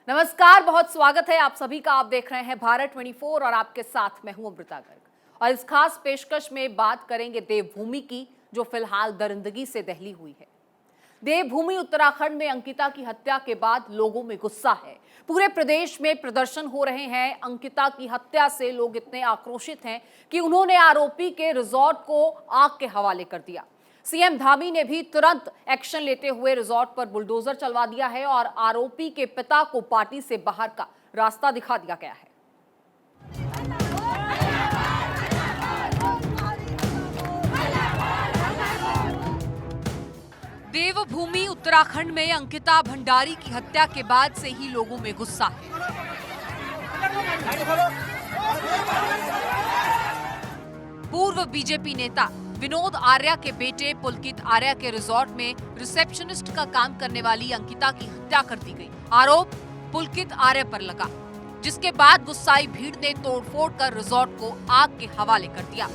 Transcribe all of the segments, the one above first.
नमस्कार, बहुत स्वागत है आप सभी का। आप देख रहे हैं भारत 24 और आपके साथ मैं हूं अमृता गर्ग। और इस खास पेशकश में बात करेंगे देवभूमि की, जो फिलहाल दरिंदगी से दहली हुई है। देवभूमि उत्तराखंड में अंकिता की हत्या के बाद लोगों में गुस्सा है। पूरे प्रदेश में प्रदर्शन हो रहे हैं। अंकिता की हत्या से लोग इतने आक्रोशित हैं कि उन्होंने आरोपी के रिजॉर्ट को आग के हवाले कर दिया। सीएम धामी ने भी तुरंत एक्शन लेते हुए रिजॉर्ट पर बुलडोजर चलवा दिया है और आरोपी के पिता को पार्टी से बाहर का रास्ता दिखा दिया गया है। देवभूमि उत्तराखंड में अंकिता भंडारी की हत्या के बाद से ही लोगों में गुस्सा है। पूर्व बीजेपी नेता विनोद आर्या के बेटे पुलकित आर्या के रिजॉर्ट में रिसेप्शनिस्ट का काम करने वाली अंकिता की हत्या कर दी गई। आरोप पुलकित आर्या पर लगा, जिसके बाद गुस्साई भीड़ ने तोड़फोड़ कर रिजॉर्ट को आग के हवाले कर दिया।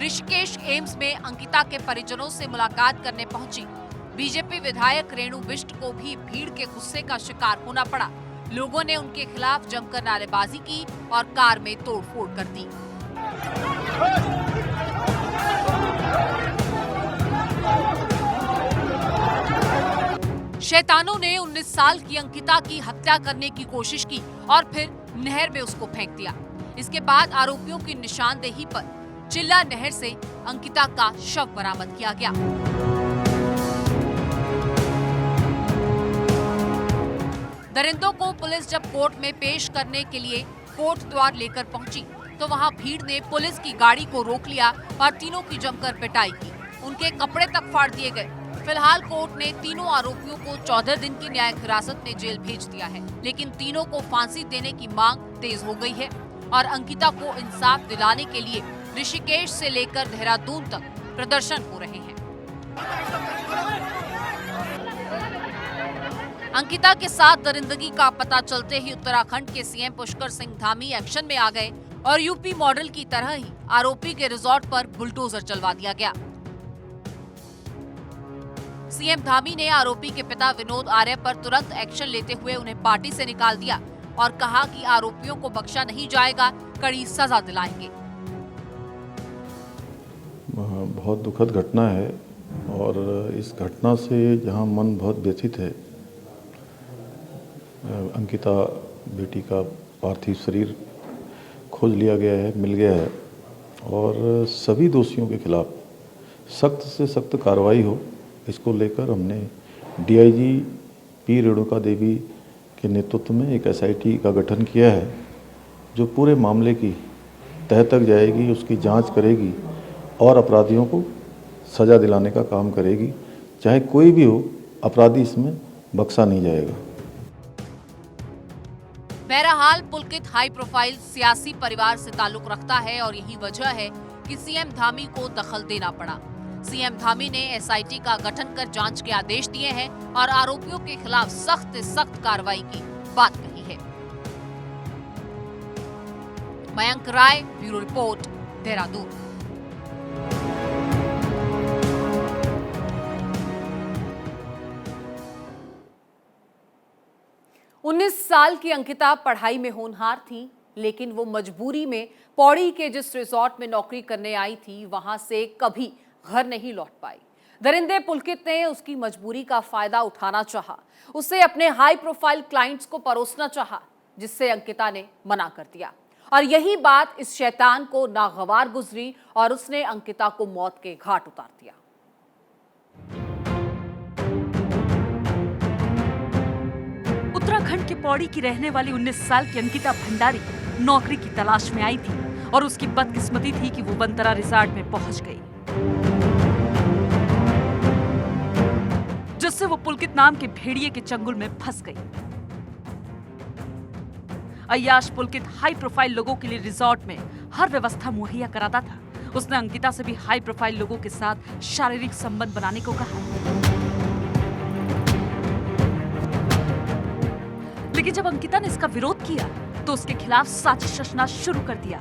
ऋषिकेश एम्स में अंकिता के परिजनों से मुलाकात करने पहुंची बीजेपी विधायक रेणु बिष्ट को भी भीड़ के गुस्से का शिकार होना पड़ा। लोगों ने उनके खिलाफ जमकर नारेबाजी की और कार में तोड़फोड़ कर दी। शैतानों ने 19 साल की अंकिता की हत्या करने की कोशिश की और फिर नहर में उसको फेंक दिया। इसके बाद आरोपियों की निशानदेही पर चिल्ला नहर से अंकिता का शव बरामद किया गया। दरिंदों को पुलिस जब कोर्ट में पेश करने के लिए कोर्ट द्वार लेकर पहुंची तो वहां भीड़ ने पुलिस की गाड़ी को रोक लिया और तीनों की जमकर पिटाई की। उनके कपड़े तक फाड़ दिए गए। फिलहाल कोर्ट ने तीनों आरोपियों को 14 दिन की न्यायिक हिरासत में जेल भेज दिया है, लेकिन तीनों को फांसी देने की मांग तेज हो गई है और अंकिता को इंसाफ दिलाने के लिए ऋषिकेश से लेकर देहरादून तक प्रदर्शन हो रहे हैं। अंकिता के साथ दरिंदगी का पता चलते ही उत्तराखंड के सीएम पुष्कर सिंह धामी एक्शन में आ गए और यूपी मॉडल की तरह ही आरोपी के रिजॉर्ट पर बुलडोजर चलवा दिया गया। सीएम धामी ने आरोपी के पिता विनोद आर्य पर तुरंत एक्शन लेते हुए उन्हें पार्टी से निकाल दिया और कहा कि आरोपियों को बख्शा नहीं जाएगा, कड़ी सजा दिलाएंगे। बहुत दुखद घटना है और इस घटना से जहां मन बहुत व्यथित है। अंकिता बेटी का पार्थिव शरीर खोज लिया गया है, मिल गया है और सभी दोषियों के खिलाफ सख्त से सख्त कार्रवाई हो, इसको लेकर हमने डीआईजी पी रेणुका देवी के नेतृत्व में एक एसआईटी का गठन किया है, जो पूरे मामले की तह तक जाएगी, उसकी जांच करेगी और अपराधियों को सजा दिलाने का काम करेगी। चाहे कोई भी हो, अपराधी इसमें बख्शा नहीं जाएगा। बहरहाल पुलकित हाई प्रोफाइल सियासी परिवार से ताल्लुक रखता है और यही वजह है कि सीएम धामी को दखल देना पड़ा। सीएम धामी ने एसआईटी का गठन कर जांच के आदेश दिए हैं और आरोपियों के खिलाफ सख्त से सख्त कार्रवाई की बात कही है। मयंक राय, ब्यूरो रिपोर्ट, देहरादून। 19 साल की अंकिता पढ़ाई में होनहार थी, लेकिन वो मजबूरी में पौड़ी के जिस रिजॉर्ट में नौकरी करने आई थी, वहां से कभी घर नहीं लौट पाई। दरिंदे पुलकित ने उसकी मजबूरी का फायदा उठाना चाहा, उसे अपने हाई प्रोफाइल क्लाइंट्स को परोसना चाहा, जिससे अंकिता ने मना कर दिया और यही बात इस शैतान को नागवार गुजरी और उसने अंकिता को मौत के घाट उतार दिया। उत्तराखंड के पौड़ी की रहने वाली 19 साल की अंकिता भंडारी नौकरी की तलाश में आई थी और उसकी बदकिस्मती थी कि वो वनतरा रिजॉर्ट में पहुंच गई, जिससे वो पुलकित नाम के भेड़िए के चंगुल में फंस गई। अय्याश पुलकित हाई प्रोफाइल लोगों के लिए रिजॉर्ट में हर व्यवस्था मुहैया कराता था। उसने अंकिता से भी हाई प्रोफाइल लोगों के साथ शारीरिक संबंध बनाने को कहा, लेकिन जब अंकिता ने इसका विरोध किया तो उसके खिलाफ साजिश रचना शुरू कर दिया।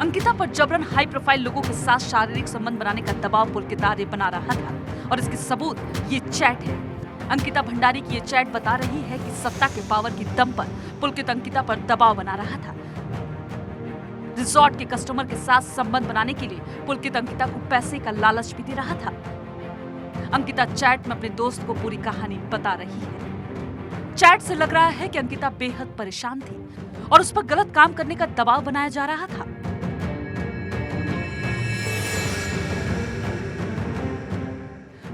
अंकिता पर जबरन हाई प्रोफाइल लोगों के साथ शारीरिक संबंध बनाने का दबाव पुलकित आर्य बना रहा था और इसके सबूत ये चैट है। अंकिता भंडारी की ये चैट बता रही है कि सत्ता के पावर की दम पर पुलकित अंकिता पर दबाव बना रहा था। रिजॉर्ट के कस्टमर के साथ संबंध बनाने के लिए पुलकित अंकिता को पैसे का लालच भी दे रहा था। अंकिता चैट में अपने दोस्त को पूरी कहानी बता रही है। चैट से लग रहा है कि अंकिता बेहद परेशान थी और उस पर गलत काम करने का दबाव बनाया जा रहा था।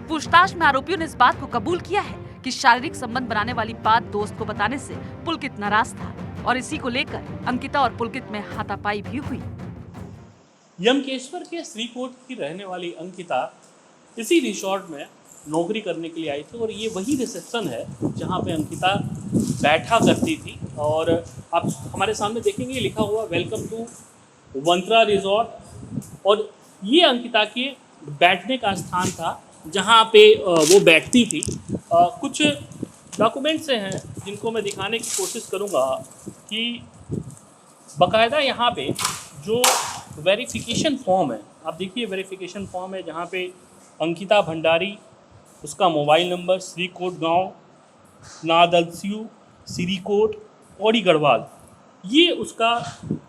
पूछताछ में आरोपियों ने इस बात को कबूल किया है कि शारीरिक संबंध बनाने वाली बात दोस्त को बताने से पुलकित नाराज था और इसी को लेकर अंकिता और पुलकित में हाथापाई भी हुई। यमकेश्वर के श्रीकोट की रहने वाली अंकिता इसी रिसोर्ट में नौकरी करने के लिए आई थी और ये वही रिसेप्शन है जहाँ पे अंकिता बैठा करती थी। और आप हमारे सामने देखेंगे लिखा हुआ वेलकम टू वंत्रा रिजॉर्ट, और ये अंकिता के बैठने का स्थान था जहाँ पे वो बैठती थी। कुछ डॉक्यूमेंट्स हैं जिनको मैं दिखाने की कोशिश करूँगा कि बाकायदा यहाँ पे जो वेरिफिकेशन फॉर्म है, आप देखिए वेरिफिकेशन फॉर्म है जहाँ पे अंकिता भंडारी, उसका मोबाइल नंबर, श्रीकोट गांव, नादलस्यू, श्रीकोट, पौड़ी गढ़वाल, ये उसका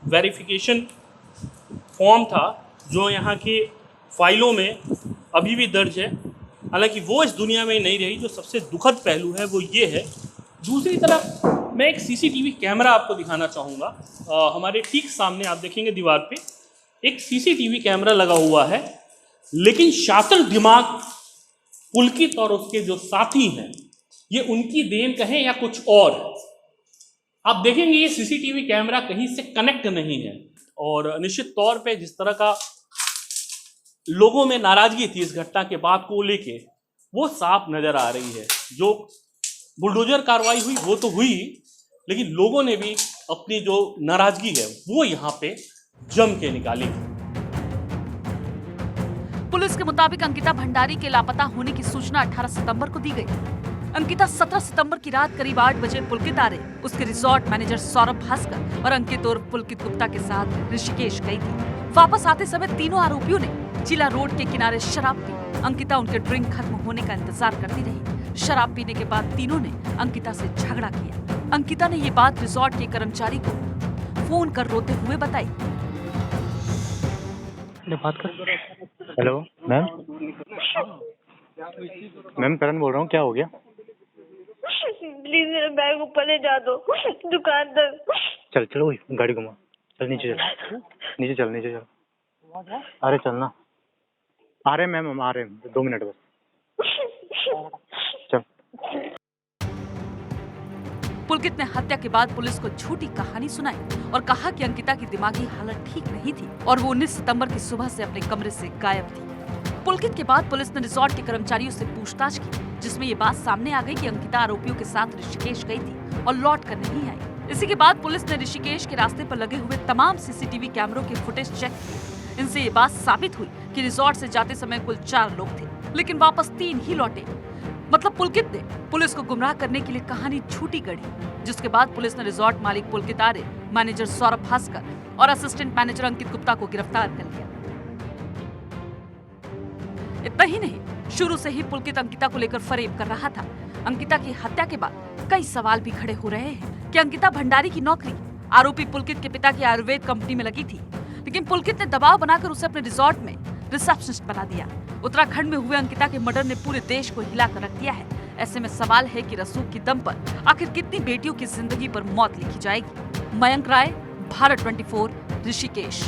वेरिफिकेशन फॉर्म था जो यहाँ के फाइलों में अभी भी दर्ज है। हालांकि वो इस दुनिया में नहीं रही। जो सबसे दुखद पहलू है वो ये है। दूसरी तरफ मैं एक सीसीटीवी कैमरा आपको दिखाना चाहूँगा। हमारे ठीक सामने आप देखेंगे दीवार पे एक सीसीटीवी कैमरा लगा हुआ है, लेकिन शातिर दिमाग पुलकित और उसके जो साथी हैं, ये उनकी देन कहें या कुछ और, आप देखेंगे ये सीसीटीवी कैमरा कहीं से कनेक्ट नहीं है। और निश्चित तौर पे जिस तरह का लोगों में नाराजगी थी इस घटना के बाद को लेके, वो साफ नजर आ रही है। जो बुलडोजर कार्रवाई हुई वो तो हुई, लेकिन लोगों ने भी अपनी जो नाराजगी है वो यहाँ पे जम के निकाली। पुलिस के मुताबिक अंकिता भंडारी के लापता होने की सूचना 18 सितंबर को दी गई। अंकिता 17 सितंबर की रात करीब 8 बजे पुलकित आर्य, उसके रिजॉर्ट मैनेजर सौरभ भास्कर और अंकित और पुलकित गुप्ता के साथ ऋषिकेश गई थी। वापस आते समय तीनों आरोपियों ने चिला रोड के किनारे शराब पी। अंकिता उनके ड्रिंक खत्म होने का इंतजार करती रही। शराब पीने के बाद तीनों ने अंकिता से झगड़ा किया। अंकिता ने ये बात रिजॉर्ट के कर्मचारी को फोन कर रोते हुए बताई। बात कर। हेलो मैम, मैम करण बोल रहा हूँ, क्या हो गया? प्लीज मेरा बैग ऊपर ले जा दो दुकान तक। चल चलो गाड़ी घुमा, चल नीचे चल, नीचे चल, नीचे चल। अरे चलना, आ रहे मैम, हम आ रहे हैं, 2 मिनट बस, चल। पुलकित ने हत्या के बाद पुलिस को झूठी कहानी सुनाई और कहा कि अंकिता की दिमागी हालत ठीक नहीं थी और वो 19 सितंबर की सुबह से अपने कमरे से गायब थी। पुलकित के बाद पुलिस ने रिजॉर्ट के कर्मचारियों से पूछताछ की, जिसमें ये बात सामने आ गई कि अंकिता आरोपियों के साथ ऋषिकेश गई थी और लौट कर नहीं आई। इसी के बाद पुलिस ने ऋषिकेश के रास्ते पर लगे हुए तमाम सीसीटीवी कैमरों के फुटेज चेक किए। इनसे ये बात साबित हुई कि रिजॉर्ट से जाते समय कुल 4 लोग थे, लेकिन वापस 3 ही लौटे। मतलब पुलकित ने पुलिस को गुमराह करने के लिए कहानी झूठी गढ़ी, जिसके बाद पुलिस ने रिजॉर्ट मालिक पुलकित आर्य, मैनेजर सौरभ भास्कर और असिस्टेंट मैनेजर अंकित गुप्ता को गिरफ्तार कर लिया। इतना ही नहीं, शुरू से ही पुलकित अंकिता को लेकर फरेब कर रहा था। अंकिता की हत्या के बाद कई सवाल भी खड़े हो रहे हैं कि अंकिता भंडारी की नौकरी आरोपी पुलकित के पिता की आयुर्वेद कंपनी में लगी थी, लेकिन पुलकित ने दबाव बनाकर उसे अपने रिजॉर्ट में रिसेप्शनिस्ट बना दिया। उत्तराखंड में हुए अंकिता के मर्डर ने पूरे देश को हिलाकर रख दिया है। ऐसे में सवाल है कि रसूख की दम पर आखिर कितनी बेटियों की जिंदगी पर मौत लिखी जाएगी। मयंक राय, भारत 24, ऋषिकेश।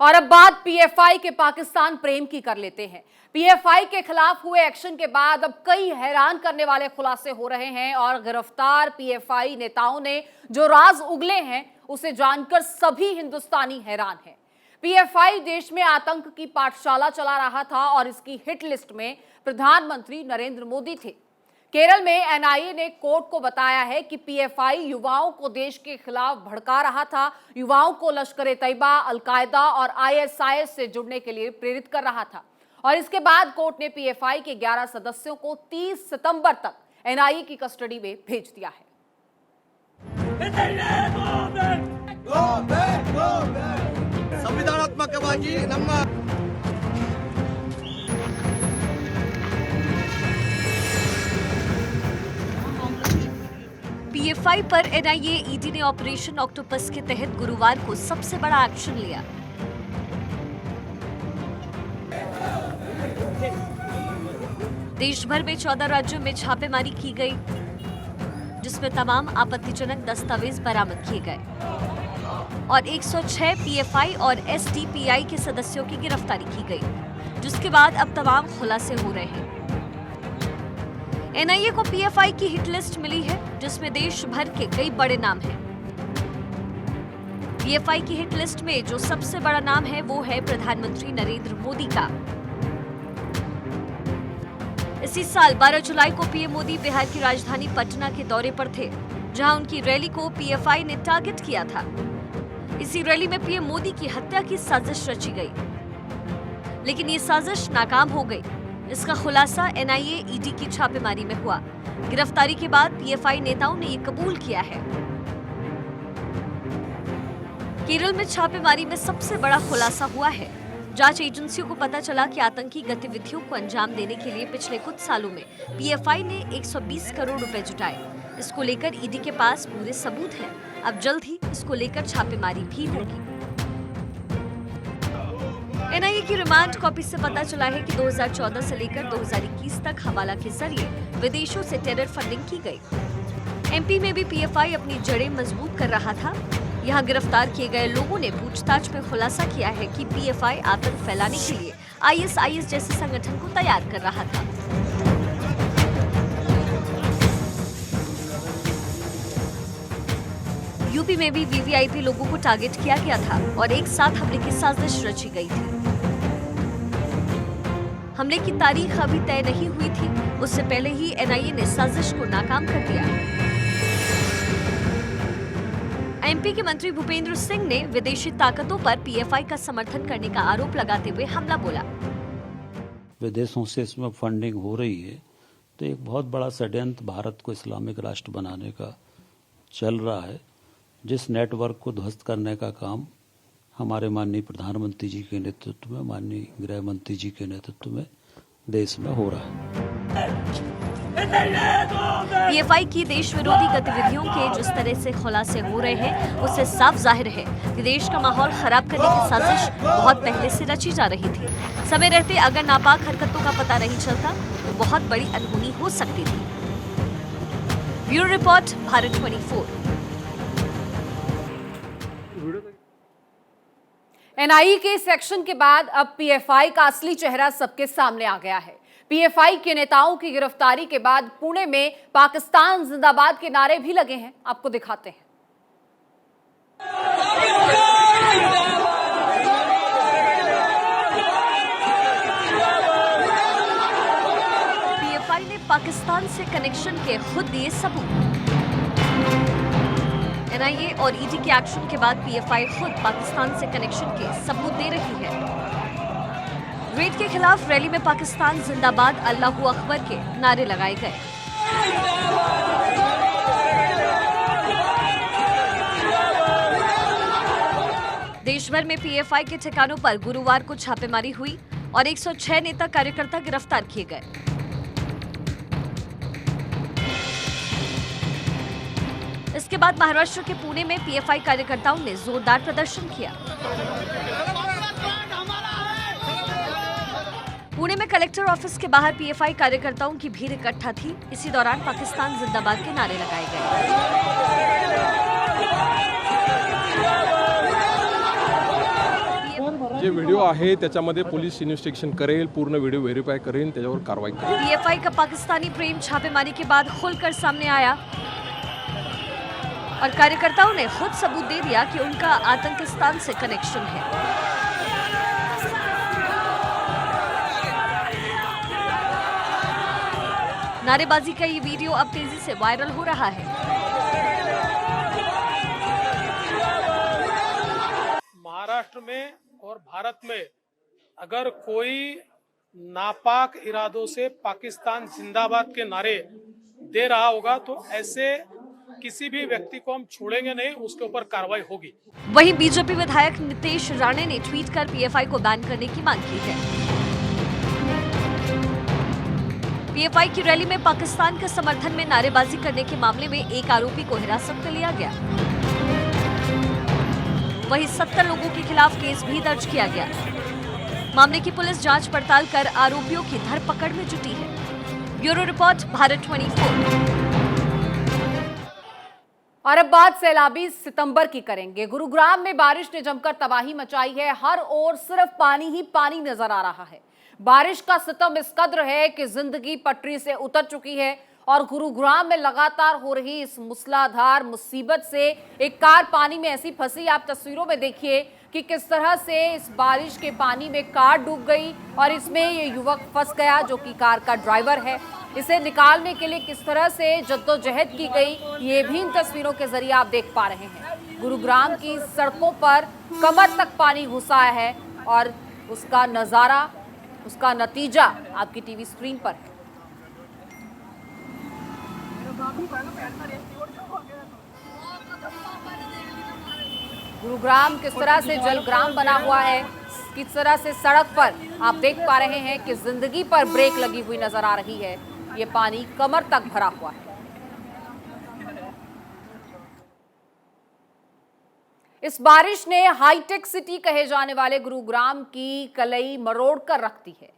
और अब बात पीएफआई के पाकिस्तान प्रेम की कर लेते हैं। पीएफआई के खिलाफ हुए एक्शन के बाद अब कई हैरान करने वाले खुलासे हो रहे हैं और गिरफ्तार पीएफआई नेताओं ने जो राज उगले हैं उसे जानकर सभी हिंदुस्तानी हैरान हैं। पीएफआई देश में आतंक की पाठशाला चला रहा था और इसकी हिट लिस्ट में प्रधानमंत्री नरेंद्र मोदी थे। केरल में एनआईए ने कोर्ट को बताया है कि पीएफआई युवाओं को देश के खिलाफ भड़का रहा था, युवाओं को लश्कर-ए-तैयबा, अल-कायदा और आईएसआईएस से जुड़ने के लिए प्रेरित कर रहा था। और इसके बाद कोर्ट ने पीएफआई के 11 सदस्यों को 30 सितंबर तक एनआईए की कस्टडी में भेज दिया है। ಸಂವಿಧಾನಾತ್ಮಕವಾಗಿ ನಮ್ಮ पीएफआई पर एनआईए ईडी ने ऑपरेशन ऑक्टोपस के तहत गुरुवार को सबसे बड़ा एक्शन लिया। देश भर में 14 राज्यों में छापेमारी की गई, जिसमें तमाम आपत्तिजनक दस्तावेज बरामद किए गए और 106 पीएफआई और एसडीपीआई के सदस्यों की गिरफ्तारी की गई, जिसके बाद अब तमाम खुलासे हो रहे हैं। एनआईए को पीएफआई की हिट लिस्ट मिली है, जिसमें देश भर के कई बड़े नाम हैं। पीएफआई की हिट लिस्ट में जो सबसे बड़ा नाम है वो है प्रधानमंत्री नरेंद्र मोदी का। इसी साल 12 जुलाई को पीएम मोदी बिहार की राजधानी पटना के दौरे पर थे, जहां उनकी रैली को पीएफआई ने टारगेट किया था। इसी रैली में पीएम मोदी की हत्या की साजिश रची गई, लेकिन ये साजिश नाकाम हो गई। इसका खुलासा एनआईए ईडी की छापेमारी में हुआ। गिरफ्तारी के बाद पीएफआई नेताओं ने ये कबूल किया है। केरल में छापेमारी में सबसे बड़ा खुलासा हुआ है। जांच एजेंसियों को पता चला कि आतंकी गतिविधियों को अंजाम देने के लिए पिछले कुछ सालों में पीएफआई ने 120 करोड़ रुपए जुटाए। इसको लेकर ईडी के पास पूरे सबूत हैं। अब जल्द ही इसको लेकर छापेमारी भी होगी। एनआईए की रिमांड कॉपी से पता चला है कि 2014 से लेकर 2021 तक हवाला के जरिए विदेशों से टेरर फंडिंग की गई। एमपी में भी पीएफआई अपनी जड़ें मजबूत कर रहा था। यहां गिरफ्तार किए गए लोगों ने पूछताछ में खुलासा किया है कि पीएफआई आतंक फैलाने के लिए आईएसआईएस जैसे संगठन को तैयार कर रहा था। यूपी में भी वीवीआईपी लोगों को टारगेट किया गया था और एक साथ हमले की साजिश रची गई थी। हमले की तारीख अभी तय नहीं हुई थी, उससे पहले ही एनआईए ने साजिश को नाकाम कर दिया। एमपी के मंत्री भूपेंद्र सिंह ने विदेशी ताकतों पर पीएफआई का समर्थन करने का आरोप लगाते हुए हमला बोला। विदेशों से इसमें फंडिंग हो रही है, तो एक बहुत बड़ा षड्यंत्र भारत को इस्लामिक राष्ट्र बनाने का चल रहा है, जिस नेटवर्क को ध्वस्त करने का काम हमारे माननीय प्रधानमंत्री जी के नेतृत्व में, माननीय गृह मंत्री जी के नेतृत्व में देश में हो रहा है। पीएफआई की देश विरोधी गतिविधियों के जिस तरह से खुलासे हो रहे हैं, उससे साफ जाहिर है कि देश का माहौल खराब करने की साजिश बहुत पहले से रची जा रही थी। समय रहते अगर नापाक हरकतों का पता नहीं चलता तो बहुत बड़ी अनहोनी हो सकती थी। Bureau report, Bharat 24। एनआईए के इस एक्शन के बाद अब पीएफआई का असली चेहरा सबके सामने आ गया है। पीएफआई के नेताओं की गिरफ्तारी के बाद पुणे में पाकिस्तान जिंदाबाद के नारे भी लगे हैं। आपको दिखाते हैं। पीएफआई ने पाकिस्तान से कनेक्शन के खुद दिए सबूत। एनआईए और ईडी के एक्शन के बाद पीएफआई खुद पाकिस्तान से कनेक्शन के सबूत दे रही है। रेड के खिलाफ रैली में पाकिस्तान जिंदाबाद, अल्लाहू अकबर के नारे लगाए गए। देश भर में पीएफआई के ठिकानों पर गुरुवार को छापेमारी हुई और 106 नेता कार्यकर्ता गिरफ्तार किए गए। इसके बाद महाराष्ट्र के पुणे में पीएफआई कार्यकर्ताओं ने जोरदार प्रदर्शन किया। पुणे में कलेक्टर ऑफिस के बाहर पीएफआई कार्यकर्ताओं की भीड़ इकट्ठा थी। इसी दौरान पाकिस्तान जिंदाबाद के नारे लगाए गए। जे व्हिडिओ आहे त्याच्यामध्ये पोलीस इन्व्हेस्टिगेशन करेल, पूर्ण व्हिडिओ व्हेरीफाय करेल, त्याच्यावर कारवाई करेल। पीएफआई का पाकिस्तानी प्रेम छापेमारी के बाद खुलकर सामने आया और कार्यकर्ताओं ने खुद सबूत दे दिया कि उनका आतंकिस्तान से कनेक्शन है। नारेबाजी का ये वीडियो अब तेजी से वायरल हो रहा है। महाराष्ट्र में और भारत में अगर कोई नापाक इरादों से पाकिस्तान जिंदाबाद के नारे दे रहा होगा तो ऐसे किसी भी व्यक्ति को हम छोड़ेंगे नहीं, उसके ऊपर कार्रवाई होगी। वहीं बीजेपी विधायक नितेश राणे ने ट्वीट कर पीएफआई को बैन करने की मांग की है। पीएफआई की रैली में पाकिस्तान के समर्थन में नारेबाजी करने के मामले में एक आरोपी को हिरासत में लिया गया। वहीं 70 लोगों के खिलाफ केस भी दर्ज किया गया। मामले की पुलिस जांच पड़ताल कर आरोपियों की धरपकड़ में जुटी है। Bureau report, Bharat 24। और अब बात सैलाबी सितंबर की करेंगे। गुरुग्राम में बारिश ने जमकर तबाही मचाई है। हर ओर सिर्फ पानी ही पानी नजर आ रहा है। बारिश का सितम इस कद्र है कि जिंदगी पटरी से उतर चुकी है और गुरुग्राम में लगातार हो रही इस मूसलाधार मुसीबत से एक कार पानी में ऐसी फंसी। आप तस्वीरों में देखिए कि किस तरह से इस बारिश के पानी में कार डूब गई और इसमें ये युवक फंस गया जो कि कार का ड्राइवर है। इसे निकालने के लिए किस तरह से जद्दोजहद की गई, ये भी इन तस्वीरों के जरिए आप देख पा रहे हैं। गुरुग्राम की सड़कों पर कमर तक पानी घुसा है और उसका नज़ारा, उसका नतीजा आपकी टीवी स्क्रीन पर है। गुरुग्राम किस तरह से जलग्राम बना हुआ है, किस तरह से सड़क पर आप देख पा रहे हैं कि जिंदगी पर ब्रेक लगी हुई नजर आ रही है। ये पानी कमर तक भरा हुआ है। इस बारिश ने हाईटेक सिटी कहे जाने वाले गुरुग्राम की कलई मरोड़ कर रख दी है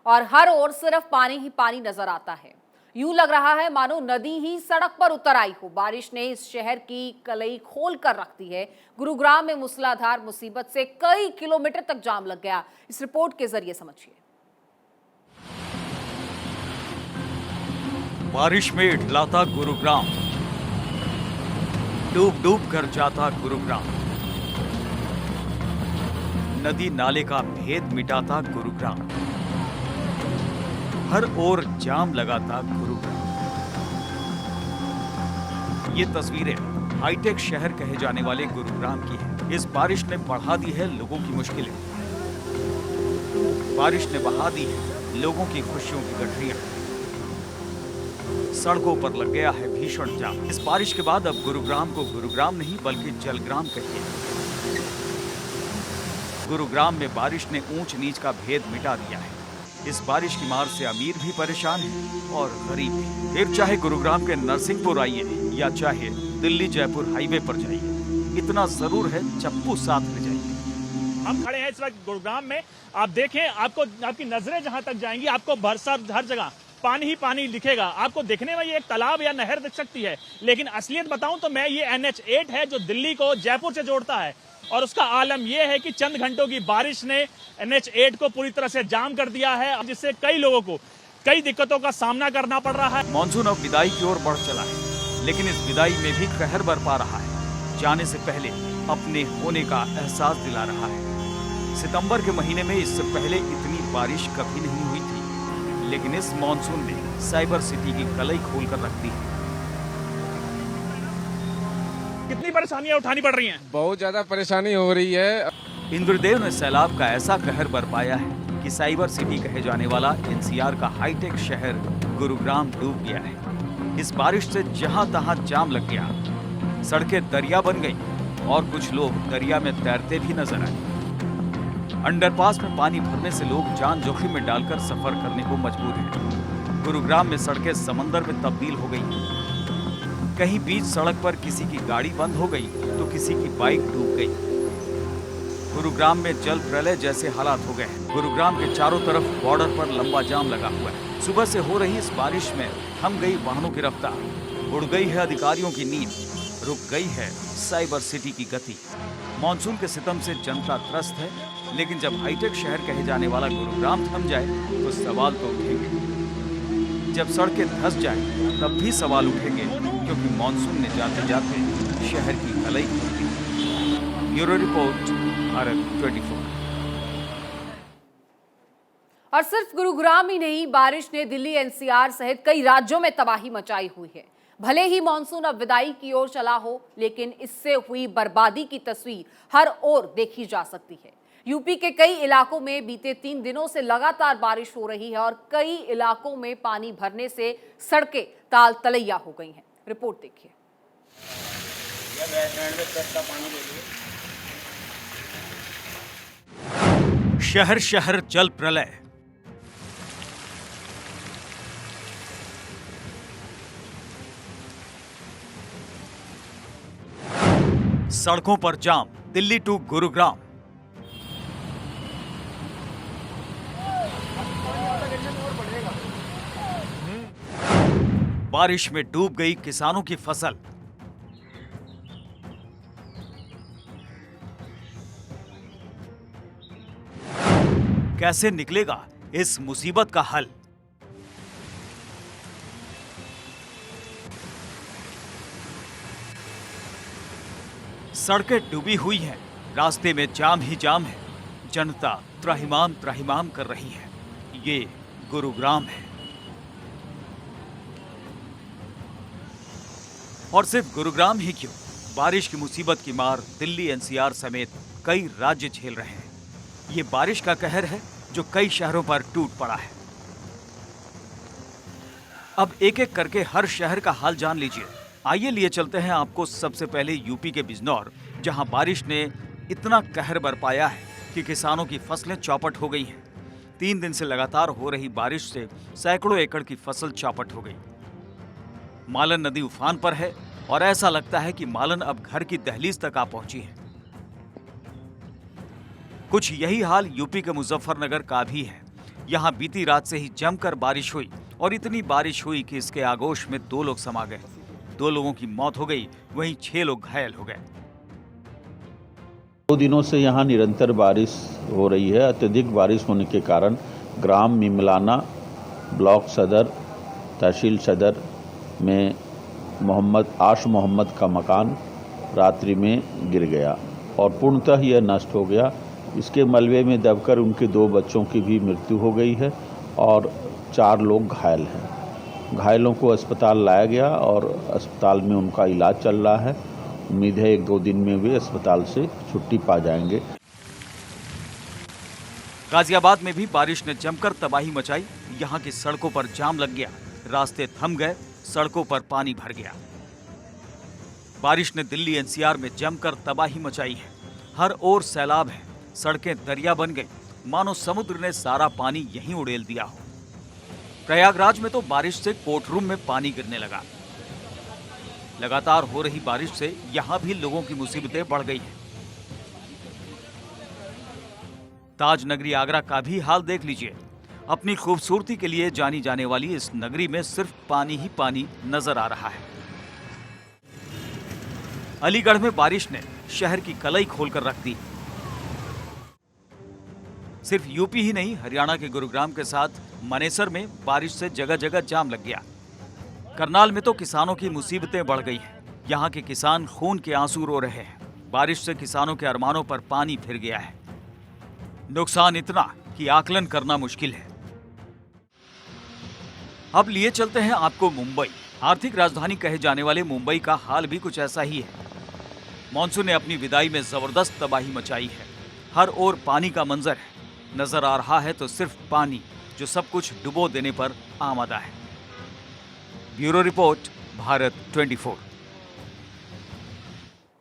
और हर ओर सिर्फ पानी ही पानी नजर आता है। यूं लग रहा है मानो नदी ही सड़क पर उतर आई हो। बारिश ने इस शहर की कलई खोल कर रख दी है। गुरुग्राम में मूसलाधार मुसीबत से कई किलोमीटर तक जाम लग गया। इस रिपोर्ट के जरिए समझिए। बारिश में इठलाता गुरुग्राम, डूब डूब कर जाता गुरुग्राम, नदी नाले का भेद मिटाता गुरुग्राम, हर ओर जाम लगाता गुरुग्राम। ये तस्वीरें हाईटेक शहर कहे जाने वाले गुरुग्राम की है। इस बारिश ने बढ़ा दी है लोगों की मुश्किलें, बारिश ने बहा दी है लोगों की खुशियों की गठरियां। सड़कों पर लग गया है भीषण जाम। इस बारिश के बाद अब गुरुग्राम को गुरुग्राम नहीं बल्कि जलग्राम कहिए। गुरुग्राम में बारिश ने ऊंच नीच का भेद मिटा दिया है। इस बारिश की मार से अमीर भी परेशान है और गरीब भी। फिर चाहे गुरुग्राम के नरसिंहपुर आइए या चाहे दिल्ली जयपुर हाईवे पर जाइए, इतना जरूर है चप्पू साथ ले जाइए। हम खड़े हैं इस वक्त गुरुग्राम में। आप देखें, आपकी नजरें जहां तक जाएंगी आपको भरसक हर जगह पानी ही पानी दिखेगा। आपको देखने में ये एक तालाब या नहर दिख सकती है, लेकिन असलियत बताऊं तो मैं ये NH8 है जो दिल्ली को जयपुर से जोड़ता है और उसका आलम यह है कि चंद घंटों की बारिश ने NH8 को पूरी तरह से जाम कर दिया है, जिससे कई लोगों को कई दिक्कतों का सामना करना पड़ रहा है। मॉनसून अब विदाई की ओर बढ़ चला है, लेकिन इस विदाई में भी कहर बरपा रहा है। जाने से पहले अपने होने का एहसास दिला रहा है। सितंबर के महीने में इससे पहले इतनी बारिश कभी नहीं हुई थी, लेकिन इस मॉनसून ने साइबर सिटी की कलई खोल कर रख दी है। कितनी परेशानियां उठानी पड़ रही हैं? बहुत ज्यादा परेशानी हो रही है। इंद्रदेव ने सैलाब का ऐसा कहर बरपाया है कि साइबर सिटी कहे जाने वाला NCR का हाईटेक शहर गुरुग्राम डूब गया है। इस बारिश से जहां तहां जाम लग गया, सड़कें दरिया बन गई और कुछ लोग दरिया में तैरते भी नजर आए। अंडरपास में पानी भरने से लोग जान जोखिम में डालकर सफर करने को मजबूर हैं। गुरुग्राम में सड़कें समंदर में तब्दील हो गई। कहीं बीच सड़क पर किसी की गाड़ी बंद हो गई तो किसी की बाइक डूब गई। गुरुग्राम में जल प्रलय जैसे हालात हो गए हैं। गुरुग्राम के चारों तरफ बॉर्डर पर लंबा जाम लगा हुआ है। सुबह से हो रही इस बारिश में थम गई वाहनों की रफ्तार, उड़ गई है अधिकारियों की नींद, रुक गई है साइबर सिटी की गति। मॉनसून के सितम से जनता त्रस्त है, लेकिन जब हाईटेक शहर कहे जाने वाला गुरुग्राम थम जाए तो सवाल तो उठेंगे। जब सड़कें धंस जाए तब भी सवाल उठेंगे, क्योंकि मॉनसून ने जाते जाते शहर की कलई खोल दी। Bureau report, Bharat 24। और सिर्फ गुरुग्राम ही नहीं, बारिश ने दिल्ली NCR सहित कई राज्यों में तबाही मचाई हुई है। भले ही मॉनसून अब विदाई की ओर चला हो, लेकिन इससे हुई बर्बादी की तस्वीर हर ओर देखी जा सकती है। यूपी के कई इलाकों में बीते 3 दिनों से लगातार बारिश हो रही है और कई इलाकों में पानी भरने से सड़कें ताल तलैया हो गई हैं। रिपोर्ट देखिए। शहर शहर जल प्रलय। सड़कों पर जाम, दिल्ली टू गुरुग्राम। बारिश में डूब गई किसानों की फसल। कैसे निकलेगा इस मुसीबत का हल? सड़कें डूबी हुई हैं, रास्ते में जाम ही जाम है, जनता त्राहिमाम त्राहिमाम कर रही है। ये गुरुग्राम है। और सिर्फ गुरुग्राम ही क्यों, बारिश की मुसीबत की मार दिल्ली एनसीआर समेत कई राज्य झेल रहे हैं। ये बारिश का कहर है जो कई शहरों पर टूट पड़ा है। अब एक एक करके हर शहर का हाल जान लीजिए। आइए लिए चलते हैं आपको सबसे पहले यूपी के बिजनौर, जहां बारिश ने इतना कहर बरपाया है कि किसानों की फसलें चौपट हो गई हैं। 3 दिन से लगातार हो रही बारिश से सैकड़ों एकड़ की फसल चौपट हो गई। मालन नदी उफान पर है और ऐसा लगता है कि मालन अब घर की दहलीज तक आ पहुंची है। कुछ यही हाल यूपी के मुजफ्फरनगर का भी है। यहां बीती रात से ही जमकर बारिश हुई और इतनी बारिश हुई कि इसके आगोश में 2 लोग समा गए। 2 लोगों की मौत हो गई, वहीं 6 लोग घायल हो गए। 2 दिनों से यहाँ निरंतर बारिश हो रही है। अत्यधिक बारिश होने के कारण ग्राम मिमलाना, ब्लॉक सदर, तहसील सदर में आश मोहम्मद का मकान रात्रि में गिर गया और पूर्णतः यह नष्ट हो गया। इसके मलबे में दबकर उनके 2 बच्चों की भी मृत्यु हो गई है और 4 लोग घायल हैं। घायलों को अस्पताल लाया गया और अस्पताल में उनका इलाज चल रहा है। उम्मीद है 1-2 दिन में वे अस्पताल से छुट्टी पा जाएंगे। गाजियाबाद में भी बारिश ने जमकर तबाही मचाई। यहाँ की सड़कों पर जाम लग गया, रास्ते थम गए, सड़कों पर पानी भर गया। बारिश ने दिल्ली एनसीआर में जमकर तबाही मचाई है। हर ओर सैलाब है, सड़कें दरिया बन गई, मानो समुद्र ने सारा पानी यहीं उड़ेल दिया हो। प्रयागराज में तो बारिश से कोर्टरूम में पानी गिरने लगा। लगातार हो रही बारिश से यहां भी लोगों की मुसीबतें बढ़ गई हैं। ताज नगरी आगरा का भी हाल देख लीजिए। अपनी खूबसूरती के लिए जानी जाने वाली इस नगरी में सिर्फ पानी ही पानी नजर आ रहा है। अलीगढ़ में बारिश ने शहर की कलई खोलकर रख दी। सिर्फ यूपी ही नहीं, हरियाणा के गुरुग्राम के साथ मनेसर में बारिश से जगह जगह जाम लग गया। करनाल में तो किसानों की मुसीबतें बढ़ गई हैं। यहाँ के किसान खून के आंसू रो रहे हैं। बारिश से किसानों के अरमानों पर पानी फिर गया है। नुकसान इतना कि आकलन करना मुश्किल है। अब लिए चलते हैं आपको मुंबई। आर्थिक राजधानी कहे जाने वाले मुंबई का हाल भी कुछ ऐसा ही है। मॉनसून ने अपनी विदाई में जबरदस्त तबाही मचाई है। हर ओर पानी का मंजर है। नजर आ रहा है तो सिर्फ पानी, जो सब कुछ डुबो देने पर आमादा है। Bureau report, Bharat 24।